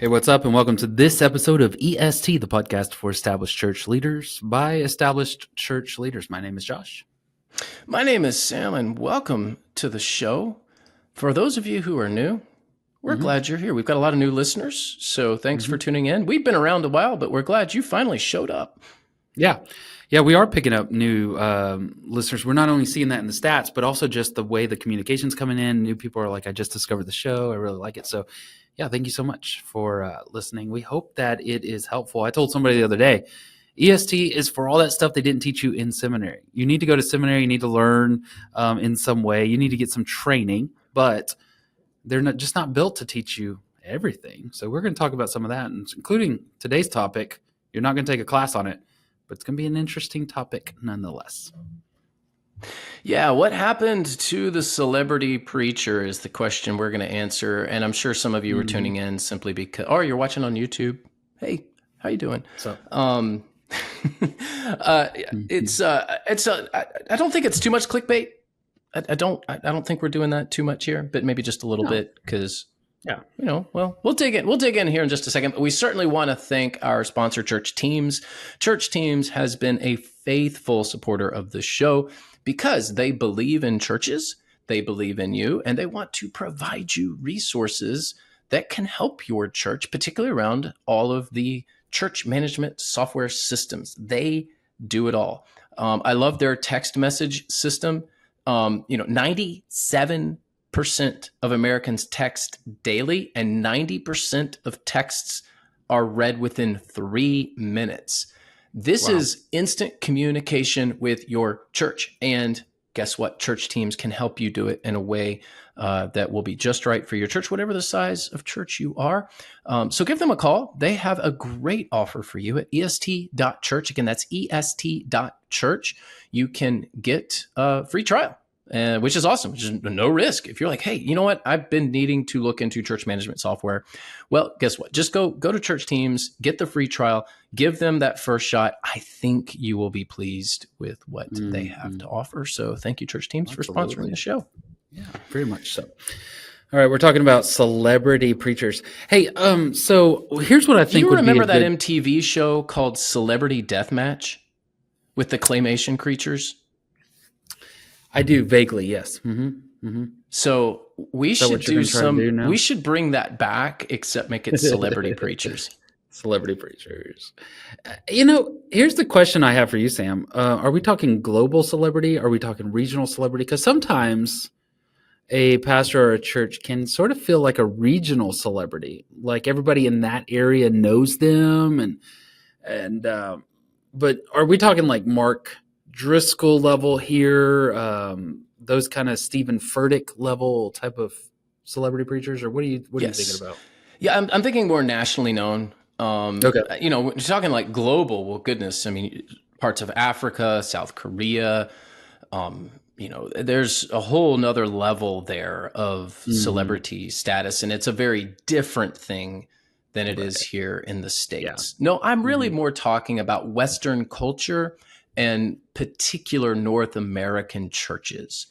Hey, what's up, and welcome to this episode of EST, the podcast for established church leaders by established church leaders. My name is Josh. My name is Sam, and welcome to the show. For those of you who are new, we're glad you're here. We've got a lot of new listeners, so thanks for tuning in. We've been around a while, but we're glad you finally showed up. Yeah, we are picking up new listeners. We're not only seeing that in the stats, but also just the way the communication's coming in. New people are like, I just discovered the show. I really like it. So yeah, thank you so much for listening. We hope that it is helpful. I told somebody the other day, EST is for all that stuff they didn't teach you in seminary. You need to go to seminary. You need to learn in some way. You need to get some training, but they're not built to teach you everything. So we're going to talk about some of that, including today's topic. You're not going to take a class on it, but it's going to be an interesting topic nonetheless. Yeah, what happened to the celebrity preacher is the question we're going to answer. And I'm sure some of you are tuning in simply because, or you're watching on YouTube. Hey, how you doing? So, I don't think it's too much clickbait. I don't think we're doing that too much here, but maybe just a little bit because, we'll dig in here in just a second. But we certainly want to thank our sponsor, Church Teams. Church Teams has been a faithful supporter of the show because they believe in churches, they believe in you, and they want to provide you resources that can help your church, particularly around all of the church management software systems. They do it all. I love their text message system. 97% of Americans text daily, and 90% of texts are read within 3 minutes. This is instant communication with your church. And guess what? Church Teams can help you do it in a way that will be just right for your church, whatever the size of church you are. So give them a call. They have a great offer for you at est.church. Again, that's est.church. You can get a free trial. Which is awesome, which is no risk. If you're like, hey, you know what? I've been needing to look into church management software. Well, guess what? Just go to Church Teams, get the free trial, give them that first shot. I think you will be pleased with what they have to offer. So thank you, Church Teams, for sponsoring the show. Yeah, very much so. All right, we're talking about celebrity preachers. Hey, so here's what I think. Do you remember that MTV show called Celebrity Deathmatch with the claymation creatures? I do vaguely, yes. So we should we should bring that back, except make it celebrity preachers. Celebrity preachers. Here's the question I have for you, Sam. Are we talking global celebrity? Are we talking regional celebrity? Because sometimes a pastor or a church can sort of feel like a regional celebrity, like everybody in that area knows them, but are we talking like Mark Driscoll level here, those kind of Stephen Furtick level type of celebrity preachers, or what are you thinking about? Yeah, I'm thinking more nationally known. Okay, we're talking like global. Well, goodness, I mean, parts of Africa, South Korea. There's a whole nother level there of celebrity status, and it's a very different thing than it is here in the States. Yeah. No, I'm really more talking about Western culture and particular North American churches.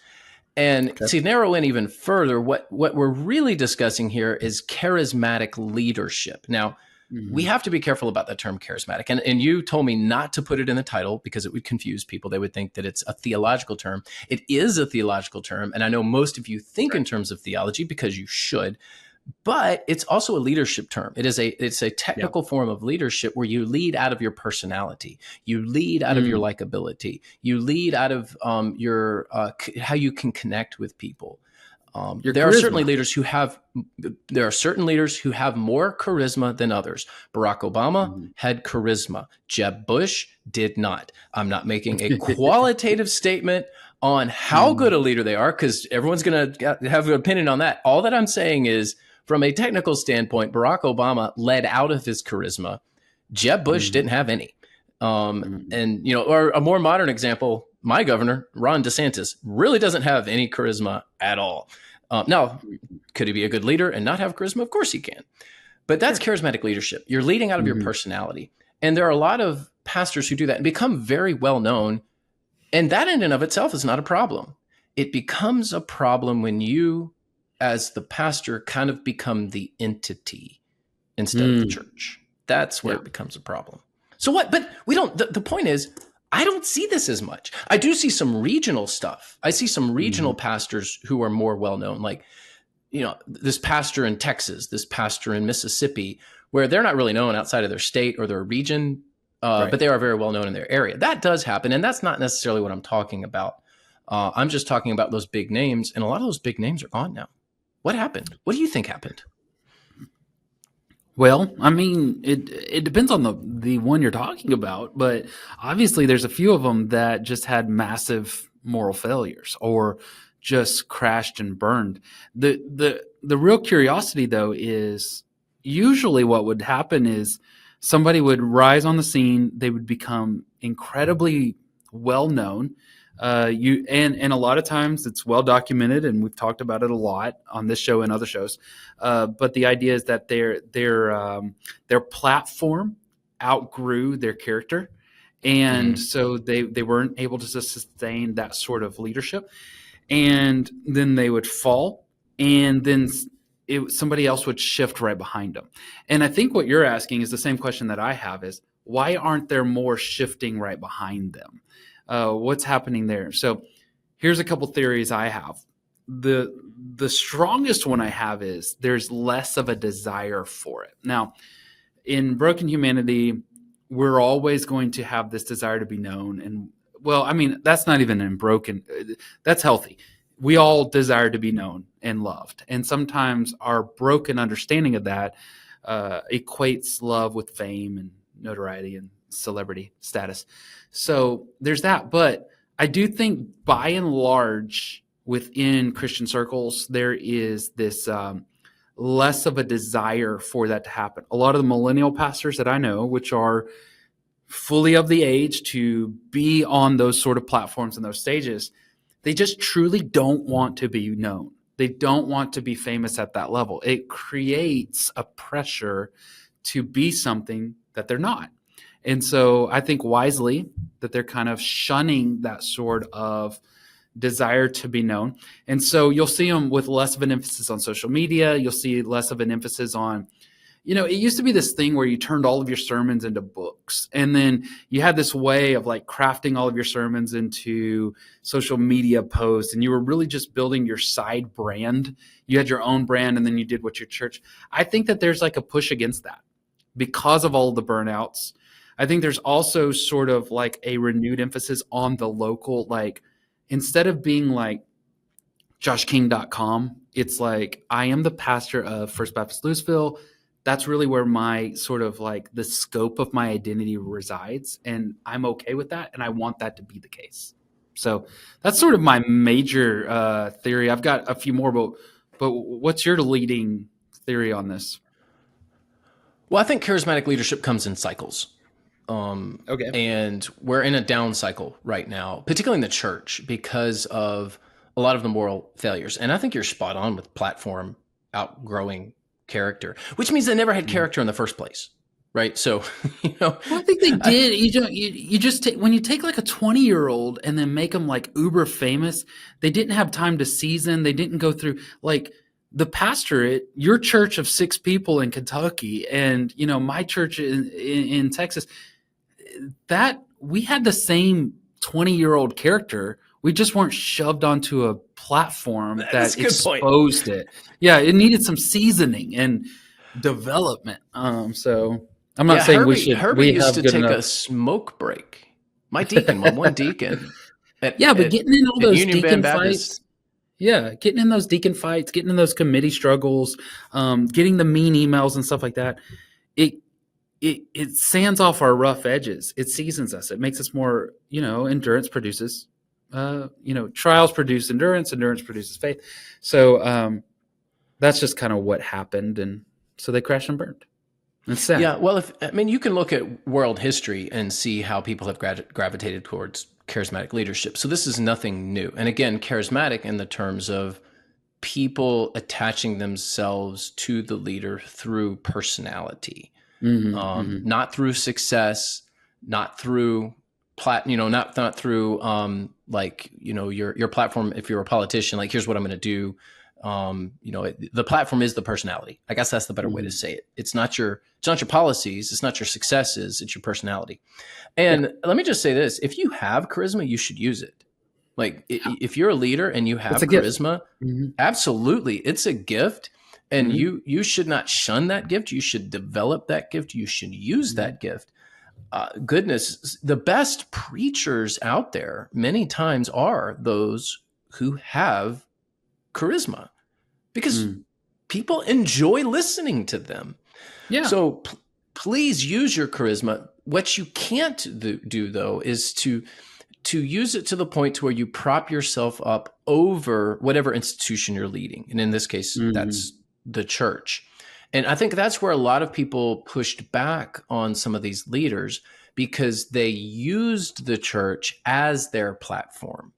And to narrow in even further, what we're really discussing here is charismatic leadership. Now, we have to be careful about the term charismatic. And you told me not to put it in the title because it would confuse people. They would think that it's a theological term. It is a theological term. And I know most of you think in terms of theology because you should. But it's also a leadership term. It's a technical form of leadership where you lead out of your personality, you lead out of your likability, you lead out of your how you can connect with people. There are certain leaders who have more charisma than others. Barack Obama had charisma. Jeb Bush did not. I'm not making a qualitative statement on how good a leader they are because everyone's going to have an opinion on that. All that I'm saying is, from a technical standpoint, Barack Obama led out of his charisma. Jeb Bush didn't have any. Or a more modern example, my governor, Ron DeSantis, really doesn't have any charisma at all. Now, could he be a good leader and not have charisma? Of course he can. But that's charismatic leadership. You're leading out of your personality. And there are a lot of pastors who do that and become very well known. And that in and of itself is not a problem. It becomes a problem when you, as the pastor, kind of become the entity instead of the church. That's where it becomes a problem. So what? But we don't. The point is, I don't see this as much. I do see some regional stuff. I see some regional pastors who are more well known, like, this pastor in Texas, this pastor in Mississippi, where they're not really known outside of their state or their region, but they are very well known in their area. That does happen, and that's not necessarily what I'm talking about. I'm just talking about those big names, and a lot of those big names are gone now. What happened? What do you think happened? Well, I mean, it depends on the one you're talking about, but obviously there's a few of them that just had massive moral failures or just crashed and burned. The real curiosity though is usually what would happen is somebody would rise on the scene, they would become incredibly well known. And a lot of times it's well documented, and we've talked about it a lot on this show and other shows. But the idea is that their platform outgrew their character, and so they weren't able to sustain that sort of leadership, and then they would fall, and then somebody else would shift right behind them. And I think what you're asking is the same question that I have: is why aren't there more shifting right behind them? What's happening there? So here's a couple theories I have. The strongest one I have is there's less of a desire for it. Now, in broken humanity, we're always going to have this desire to be known. And well, I mean, that's not even in broken. That's healthy. We all desire to be known and loved. And sometimes our broken understanding of that equates love with fame and notoriety and celebrity status. So there's that. But I do think by and large within Christian circles, there is this less of a desire for that to happen. A lot of the millennial pastors that I know, which are fully of the age to be on those sort of platforms and those stages, they just truly don't want to be known. They don't want to be famous at that level. It creates a pressure to be something that they're not. And so I think wisely that they're kind of shunning that sort of desire to be known. And so you'll see them with less of an emphasis on social media. You'll see less of an emphasis on, it used to be this thing where you turned all of your sermons into books. And then you had this way of like crafting all of your sermons into social media posts. And you were really just building your side brand. You had your own brand, and then you did what your church. I think that there's like a push against that because of all of the burnouts. I think there's also sort of like a renewed emphasis on the local, like instead of being like joshking.com, it's like, I am the pastor of First Baptist Louisville. That's really where my sort of like the scope of my identity resides. And I'm okay with that. And I want that to be the case. So that's sort of my major theory. I've got a few more, but what's your leading theory on this? Well, I think charismatic leadership comes in cycles. Okay. And we're in a down cycle right now, particularly in the church, because of a lot of the moral failures. And I think you're spot on with platform outgrowing character, which means they never had character in the first place. Right. So, well, I think they did. You just take, when you take like a 20-year-old and then make them like uber famous, they didn't have time to season. They didn't go through like the pastorate, your church of 6 people in Kentucky and, my church in Texas, that we had the same 20-year-old character. We just weren't shoved onto a platform that exposed it. Yeah, it needed some seasoning and development. So I'm not saying we should. Herbie used to take a smoke break. My one deacon. But getting in all those Union deacon fights. Yeah, getting in those deacon fights, getting in those committee struggles, getting the mean emails and stuff like that. It sands off our rough edges. It seasons us. It makes us more, endurance produces, trials produce endurance. Endurance produces faith. So that's just kind of what happened. And so they crashed and burned. It's sad. Yeah. Well, you can look at world history and see how people have gravitated towards charismatic leadership. So this is nothing new. And again, charismatic in the terms of people attaching themselves to the leader through personality. Not through success, not through not through your platform. If you're a politician, like here's what I'm going to do. The platform is the personality. I guess that's the better way to say it. It's not your policies. It's not your successes. It's your personality. And let me just say this: if you have charisma, you should use it. Like if you're a leader and you have charisma, absolutely, it's a gift, and you should not shun that gift. You should develop that gift. You should use that gift. Goodness, the best preachers out there many times are those who have charisma, because people enjoy listening to them. Yeah. So please use your charisma. What you can't do though is to use it to the point to where you prop yourself up over whatever institution you're leading. And in this case, that's the church. And I think that's where a lot of people pushed back on some of these leaders, because they used the church as their platform.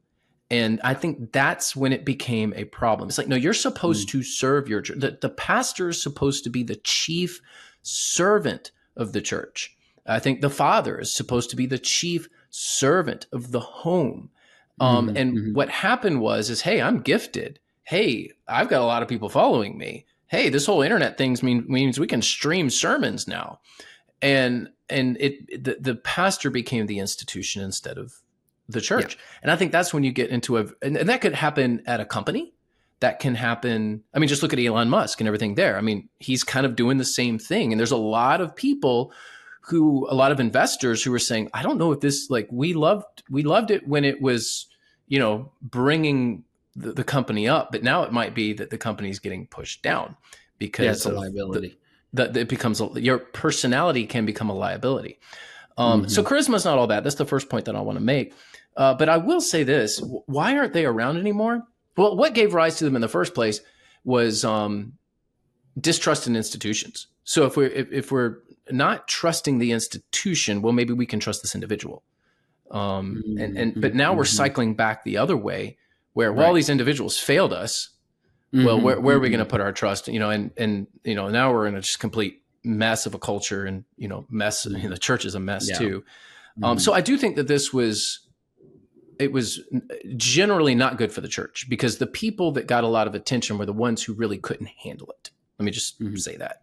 And I think that's when it became a problem. It's like, no, you're supposed to serve your church. The pastor is supposed to be the chief servant of the church. I think the father is supposed to be the chief servant of the home. What happened was, hey, I'm gifted. Hey, I've got a lot of people following me. Hey, this whole internet thing means we can stream sermons now. And the pastor became the institution instead of the church. Yeah. And I think that's when you get into and that could happen at a company. That can happen. I mean, just look at Elon Musk and everything there. I mean, he's kind of doing the same thing. And there's a lot of people a lot of investors who were saying, I don't know if this, like, we loved it when it was, bringing the company up, but now it might be that the company is getting pushed down because of liability. It becomes your personality can become a liability. So charisma is not all that. That's the first point that I want to make. But I will say this: why aren't they around anymore? Well, what gave rise to them in the first place was distrust in institutions. So if we're not trusting the institution, well, maybe we can trust this individual. But now we're cycling back the other way, where all these individuals failed us. Well, where are we going to put our trust? And now we're in a just complete mess of a culture, and mess. The church is a mess too. So I do think that it was generally not good for the church, because the people that got a lot of attention were the ones who really couldn't handle it. Let me just say that.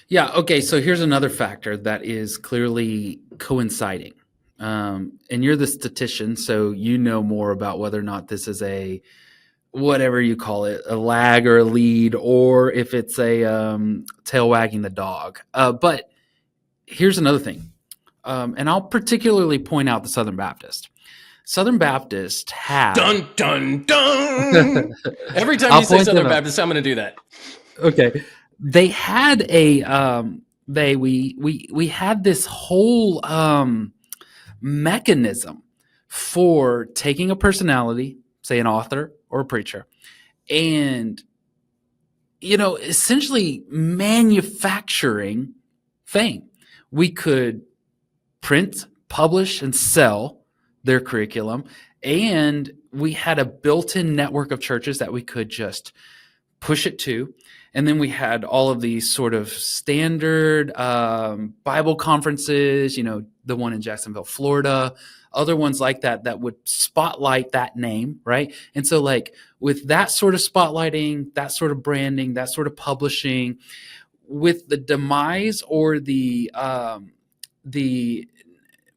Yeah. Okay. So here's another factor that is clearly coinciding. And you're the statistician, so you know more about whether or not this is a, whatever you call it, a lag or a lead, or if it's a tail wagging the dog. But here's another thing. And I'll particularly point out the Southern Baptist. Southern Baptist had... Dun, dun, dun! Every time you say Southern Baptist, I'm going to do that. Okay. They had we had this whole mechanism for taking a personality, say an author or a preacher, and, essentially manufacturing fame. We could print, publish, and sell their curriculum, and we had a built-in network of churches that we could just push it to. And then we had all of these sort of standard Bible conferences, the one in Jacksonville, Florida, other ones like that would spotlight that name, right? And so, like, with that sort of spotlighting, that sort of branding, that sort of publishing, with the demise, or the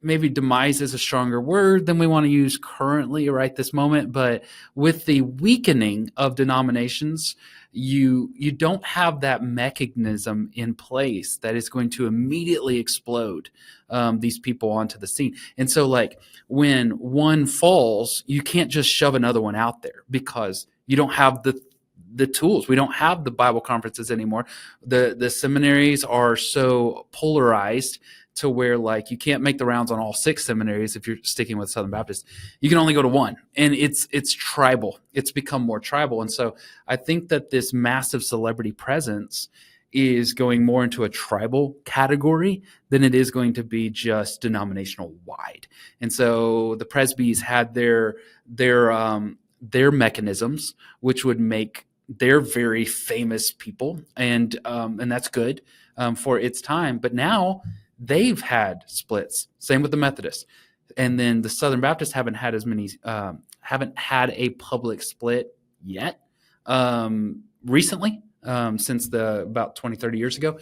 maybe demise is a stronger word than we want to use currently right this moment, but with the weakening of denominations, you don't have that mechanism in place that is going to immediately explode these people onto the scene. And so, like, when one falls, you can't just shove another one out there, because you don't have the tools. We don't have the Bible conferences anymore. The seminaries are so polarized to where, like, you can't make the rounds on all 6 seminaries if you're sticking with Southern Baptist. You can only go to one, and it's tribal. It's become more tribal. And so I think that this massive celebrity presence is going more into a tribal category than it is going to be just denominational wide. And so the Presbys had their mechanisms, which would make their very famous people, and that's good for its time. But now they've had splits. Same with the Methodists, and then the Southern Baptists haven't had as many. Haven't had a public split yet. recently, since about 20, 30 years ago.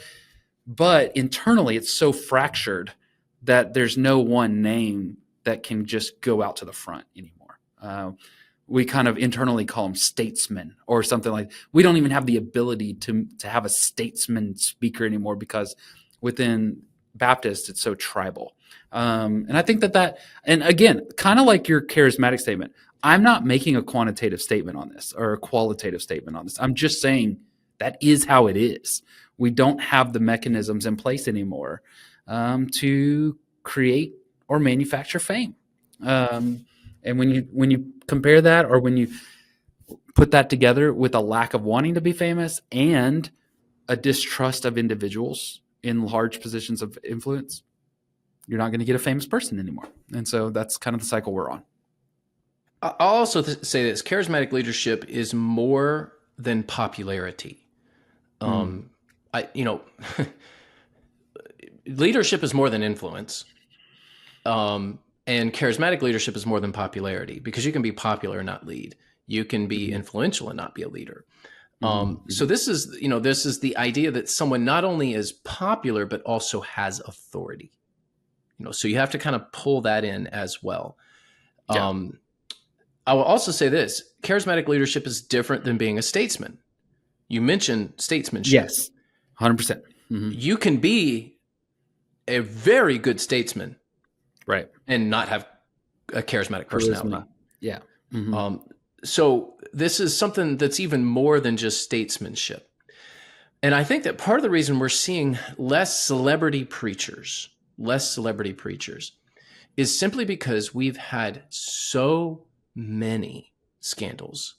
But internally, it's so fractured that there's no one name that can just go out to the front anymore. We kind of internally call them statesmen or something like that. We don't even have the ability to have a statesman speaker anymore because within Baptist, it's so tribal. And I think that, and again, kind of like your charismatic statement, I'm not making a quantitative statement on this or a qualitative statement on this. I'm just saying that is how it is. We don't have the mechanisms in place anymore to create or manufacture fame. And when you compare that, or when you put that together with a lack of wanting to be famous and a distrust of individuals in large positions of influence, you're not going to get a famous person anymore. And so that's kind of the cycle we're on. I'll also say this: charismatic leadership is more than popularity. Leadership is more than influence. And charismatic leadership is more than popularity, because you can be popular and not lead. You can be influential and not be a leader. So this is the idea that someone not only is popular, but also has authority. So you have to kind of pull that in as well. Yeah. I will also say this: charismatic leadership is different than being a statesman. You mentioned statesmanship. Yes, 100%. You can be a very good statesman, right, and not have a charismatic personality. Yeah. So this is something that's even more than just statesmanship. And I think that part of the reason we're seeing less celebrity preachers is simply because we've had so many scandals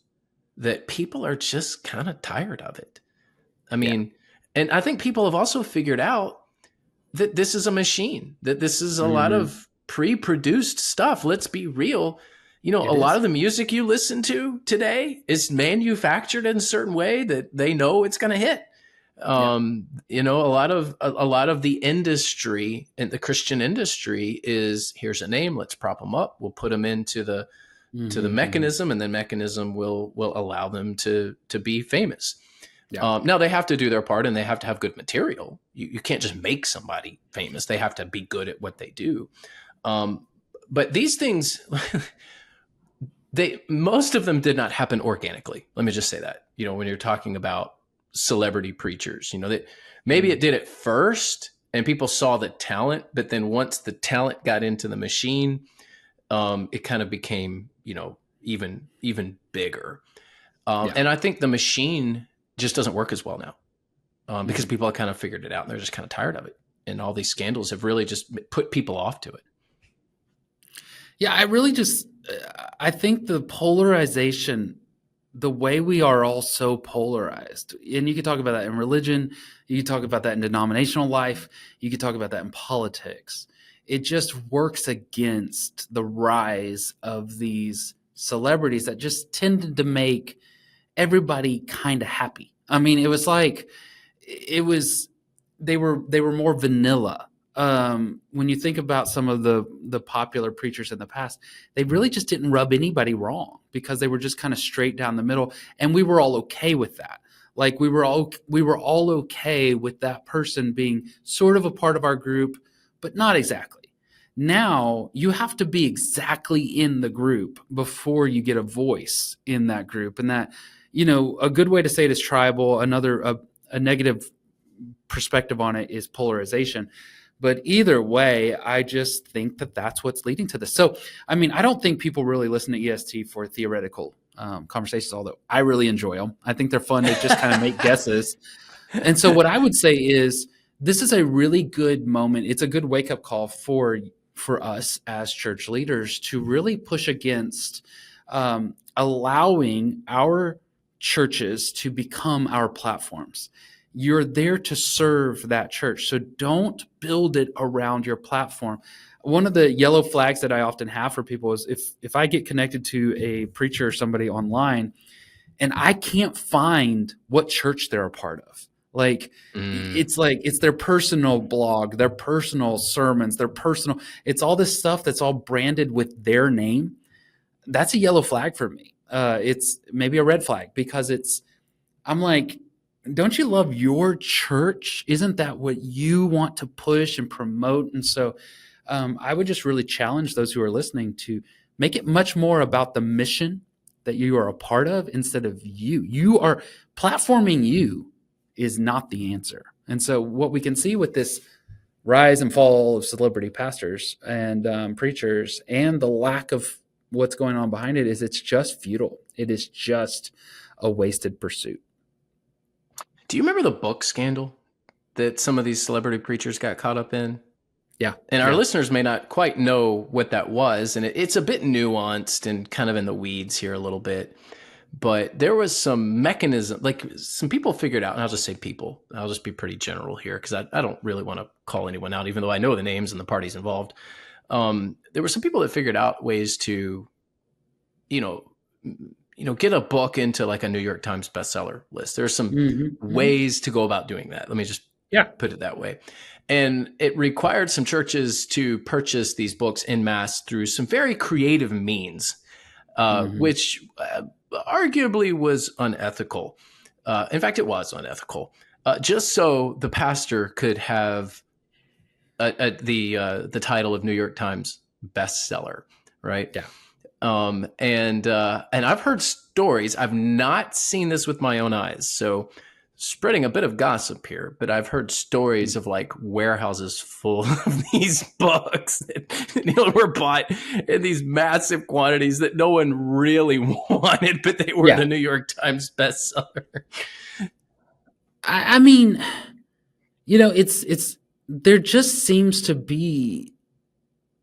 that people are just kind of tired of it. I mean, and I think people have also figured out that this is a machine, that this is a lot of pre-produced stuff. Let's be real. A lot of the music you listen to today is manufactured in a certain way that they know it's going to hit. A lot of the industry, and the Christian industry, is here's a name, let's prop them up, we'll put them into the mechanism, and then mechanism will allow them to be famous. Yeah. Now they have to do their part, and they have to have good material. You can't just make somebody famous. They have to be good at what they do. But these things, most of them did not happen organically. Let me just say that. When you're talking about celebrity preachers, that maybe it did at first, and people saw the talent, but then once the talent got into the machine, it kind of became, even bigger. And I think the machine just doesn't work as well now, because people have kind of figured it out, and they're just kind of tired of it. And all these scandals have really just put people off to it. Yeah, I think the polarization, the way we are all so polarized, and you could talk about that in religion, you could talk about that in denominational life, you could talk about that in politics. It just works against the rise of these celebrities that just tended to make everybody kind of happy. I mean, they were more vanilla. When you think about some of the popular preachers in the past, they really just didn't rub anybody wrong, because they were just kind of straight down the middle, and we were all okay with that. Like we were all okay with that person being sort of a part of our group, but not exactly. Now you have to be exactly in the group before you get a voice in that group, and that, a good way to say it is tribal. Another a negative perspective on it is polarization. But either way, I just think that that's what's leading to this. So, I mean, I don't think people really listen to EST for theoretical conversations, although I really enjoy them. I think they're fun to just kind of make guesses. And so what I would say is this is a really good moment. It's a good wake-up call for us as church leaders to really push against allowing our churches to become our platforms. You're there to serve that church. So don't build it around your platform. One of the yellow flags that I often have for people is if I get connected to a preacher or somebody online and I can't find what church they're a part of. It's their personal blog, their personal sermons, it's all this stuff that's all branded with their name. That's a yellow flag for me. it's maybe a red flag, because I'm like, don't you love your church? Isn't that what you want to push and promote? And so I would just really challenge those who are listening to make it much more about the mission that you are a part of instead of you. You are platforming, you is not the answer. And so what we can see with this rise and fall of celebrity pastors and preachers, and the lack of what's going on behind it, is it's just futile. It is just a wasted pursuit. Do you remember the book scandal that some of these celebrity preachers got caught up in? Yeah. And our Yeah. listeners may not quite know what that was. And it's a bit nuanced and kind of in the weeds here a little bit. But there was some mechanism, like some people figured out, and I'll just say people, I'll just be pretty general here because I don't really want to call anyone out, even though I know the names and the parties involved. There were some people that figured out ways to, you know, get a book into like a New York Times bestseller list. There's some ways to go about doing that. Let me just put it that way. And it required some churches to purchase these books en masse through some very creative means, which arguably was unethical. In fact, it was unethical. Just so the pastor could have the title of New York Times bestseller, right? Yeah. And I've heard stories. I've not seen this with my own eyes, so spreading a bit of gossip here, but I've heard stories of like warehouses full of these books that were bought in these massive quantities that no one really wanted, but they were the New York Times bestseller. I mean, you know, it's there just seems to be,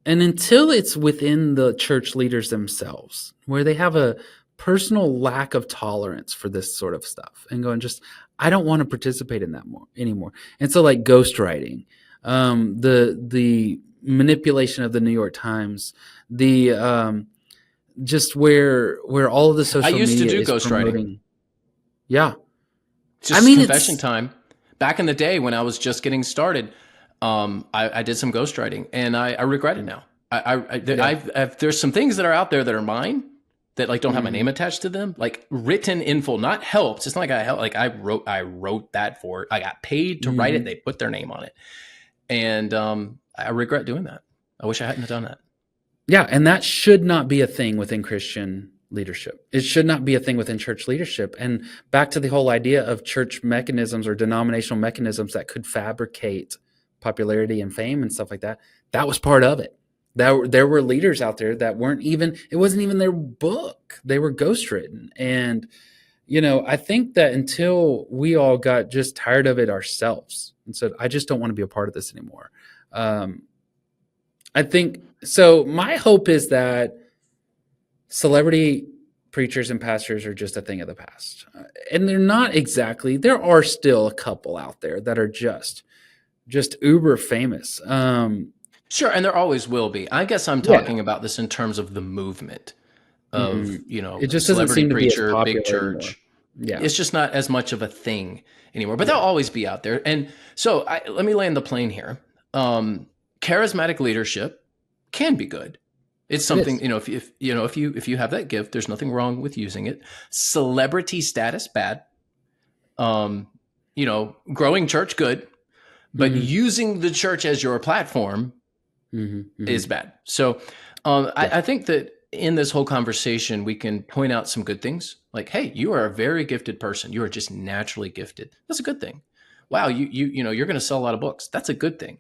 and until it's within the church leaders themselves, where they have a personal lack of tolerance for this sort of stuff and going, just, I don't want to participate in that anymore. And so like ghostwriting, the manipulation of the New York Times, the just where all of the social media I used to do is ghostwriting. promoting. Yeah. Just confession time. Back in the day when I was just getting started, I did some ghostwriting, and I regret it now. There's some things that are out there that are mine that like don't have my name attached to them, like written in full, not helped. It's not like I wrote that for it. I got paid to write it. They put their name on it, and I regret doing that. I wish I hadn't done that. Yeah, and that should not be a thing within Christian leadership. It should not be a thing within church leadership. And back to the whole idea of church mechanisms or denominational mechanisms that could fabricate popularity and fame and stuff like that. That was part of it. There were leaders out there that weren't even, it wasn't even their book. They were ghostwritten. And, you know, I think that until we all got just tired of it ourselves and said, I just don't want to be a part of this anymore. I think, so my hope is that celebrity preachers and pastors are just a thing of the past. And they're not exactly, there are still a couple out there that are just uber famous. Sure, and there always will be. I guess I'm talking about this in terms of the movement of, you know, it just celebrity doesn't seem preacher, to be as big popular church. Anymore. Yeah. It's just not as much of a thing anymore, but they'll always be out there. And so let me land the plane here. Charismatic leadership can be good. It's something, you know, if you have that gift, there's nothing wrong with using it. Celebrity status, bad. You know, growing church, good. But using the church as your platform is bad. So I think that in this whole conversation, we can point out some good things. Like, hey, you are a very gifted person. You are just naturally gifted. That's a good thing. Wow, you know, you're going to sell a lot of books. That's a good thing.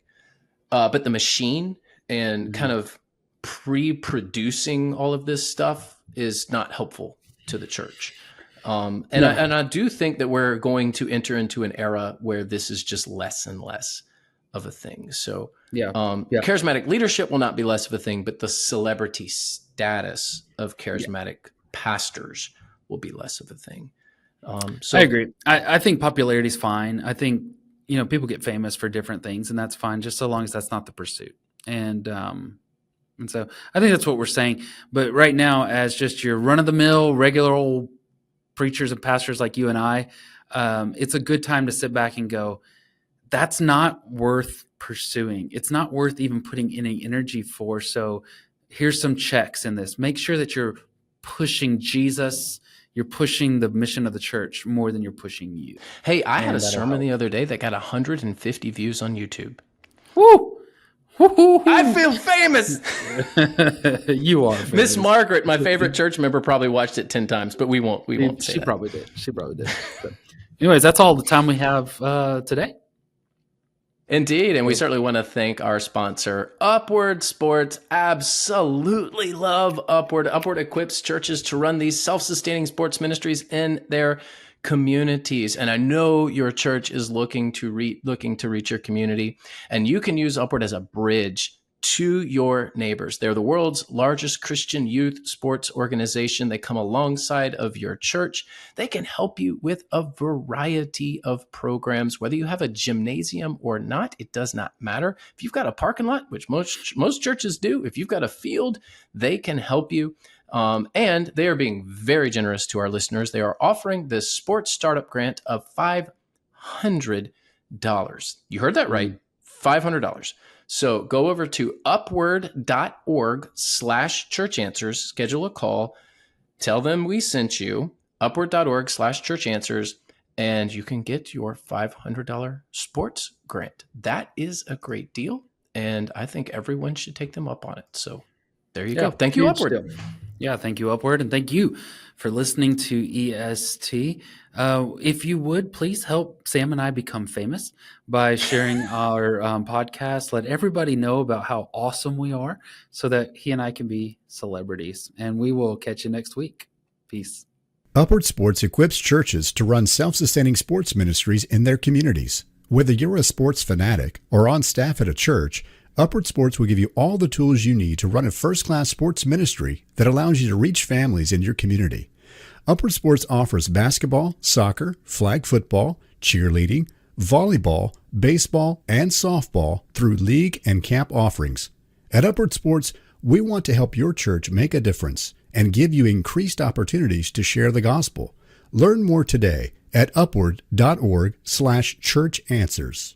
But the machine and kind of pre-producing all of this stuff is not helpful to the church. And I do think that we're going to enter into an era where this is just less and less of a thing. So charismatic leadership will not be less of a thing, but the celebrity status of charismatic pastors will be less of a thing. So I agree. I think popularity is fine. I think, you know, people get famous for different things, and that's fine, just so long as that's not the pursuit. And so I think that's what we're saying. But right now, as just your run-of-the-mill, regular old preachers and pastors like you and I, it's a good time to sit back and go, that's not worth pursuing. It's not worth even putting any energy for. So here's some checks in this. Make sure that you're pushing Jesus. You're pushing the mission of the church more than you're pushing you. Hey, I had a sermon the other day that got 150 views on YouTube. Woo! I feel famous. You are famous. Miss Margaret, my favorite church member, probably watched it 10 times, but we won't say that. She probably did. But anyways, that's all the time we have today. Indeed, and we certainly want to thank our sponsor, Upward Sports. Absolutely love Upward. Upward equips churches to run these self-sustaining sports ministries in their communities. And I know your church is looking to reach your community, and you can use Upward as a bridge to your neighbors. They're the world's largest Christian youth sports organization. They come alongside of your church. They can help you with a variety of programs, whether you have a gymnasium or not. It does not matter. If you've got a parking lot, which most churches do, if you've got a field, they can help you. And they are being very generous to our listeners. They are offering this sports startup grant of $500. You heard that right, $500. So go over to upward.org/churchanswers, schedule a call, tell them we sent you, upward.org/churchanswers, and you can get your $500 sports grant. That is a great deal, and I think everyone should take them up on it. So there you go. Thank you, Upward. Yeah, thank you, Upward, and thank you for listening to EST. If you would, please help Sam and I become famous by sharing our podcast. Let everybody know about how awesome we are so that he and I can be celebrities. And we will catch you next week. Peace. Upward Sports equips churches to run self-sustaining sports ministries in their communities. Whether you're a sports fanatic or on staff at a church, Upward Sports will give you all the tools you need to run a first-class sports ministry that allows you to reach families in your community. Upward Sports offers basketball, soccer, flag football, cheerleading, volleyball, baseball, and softball through league and camp offerings. At Upward Sports, we want to help your church make a difference and give you increased opportunities to share the gospel. Learn more today at upward.org/churchanswers.